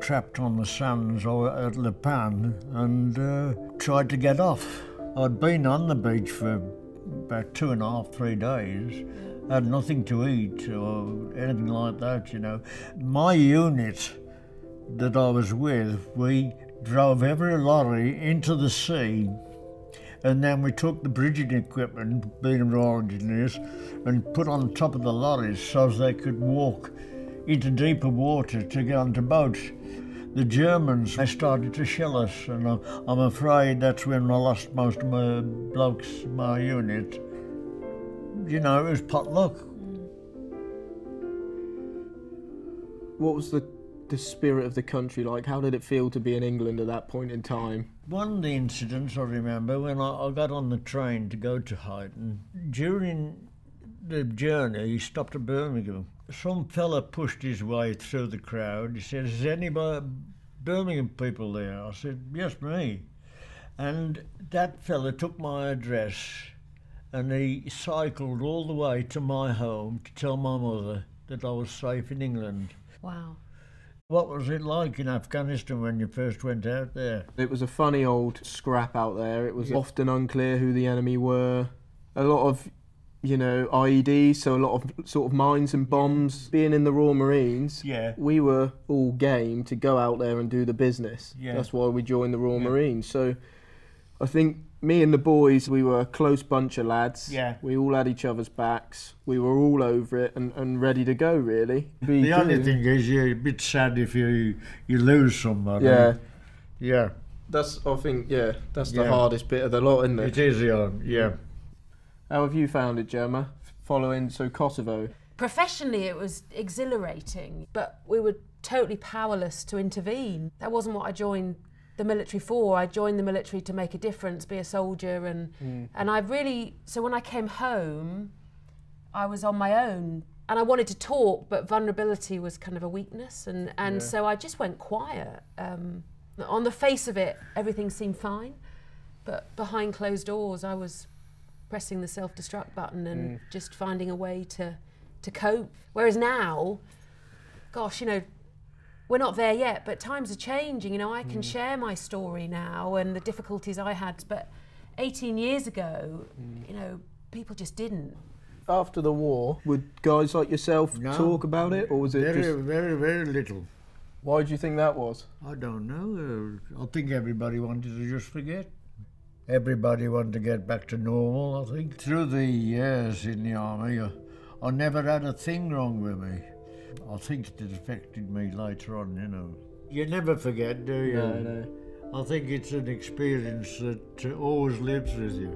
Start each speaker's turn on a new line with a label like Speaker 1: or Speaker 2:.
Speaker 1: trapped on the sands or at Le Pan and tried to get off. I'd been on the beach for about 2.5, 3 days, had nothing to eat or anything like that, you know. My unit that I was with, we drove every lorry into the sea, and then we took the bridging equipment, being raw engineers, and put on top of the lorries so they could walk into deeper water to get onto boats. The Germans, they started to shell us, and I'm afraid that's when I lost most of my blokes, my unit. You know, it was potluck.
Speaker 2: What was the spirit of the country like? How did it feel to be in England at that point in time?
Speaker 1: One of the incidents I remember when I got on the train to go to Huyton, during the journey, he stopped at Birmingham. Some fella pushed his way through the crowd. He said, "Is anybody Birmingham people there?" I said, "Yes, me." And that fella took my address and he cycled all the way to my home to tell my mother that I was safe in England.
Speaker 3: Wow.
Speaker 1: What was it like in Afghanistan when you first went out there?
Speaker 2: It was a funny old scrap out there. It was often unclear who the enemy were. A lot of, you know, IEDs, so a lot of sort of mines and bombs. Being in the Royal Marines, we were all game to go out there and do the business. That's why we joined the Royal Marines. So I think me and the boys, we were a close bunch of lads. We all had each other's backs. We were all over it and ready to go, really.
Speaker 1: The only thing is you're a bit sad if you lose somebody.
Speaker 2: That's, I think, that's the hardest bit of the lot, isn't it?
Speaker 1: It is, yeah.
Speaker 2: How have you found it, Gemma, following Kosovo?
Speaker 3: Professionally, it was exhilarating, but we were totally powerless to intervene. That wasn't what I joined the military for. I joined the military to make a difference, be a soldier, and I really, so when I came home, I was on my own, and I wanted to talk, but vulnerability was kind of a weakness, and so I just went quiet. On the face of it, everything seemed fine, but behind closed doors, I was pressing the self-destruct button and just finding a way to cope. Whereas now, gosh, you know, we're not there yet, but times are changing. You know, I can share my story now and the difficulties I had, but 18 years ago, you know, people just didn't.
Speaker 2: After the war, would guys like yourself talk about it, or was it
Speaker 1: very, very little.
Speaker 2: Why do you think that was?
Speaker 1: I don't know. I think everybody wanted to just forget. Everybody wanted to get back to normal, I think. Through the years in the army, I never had a thing wrong with me. I think it affected me later on, you know. You never forget, do you?
Speaker 2: No.
Speaker 1: I think it's an experience that always lives with you.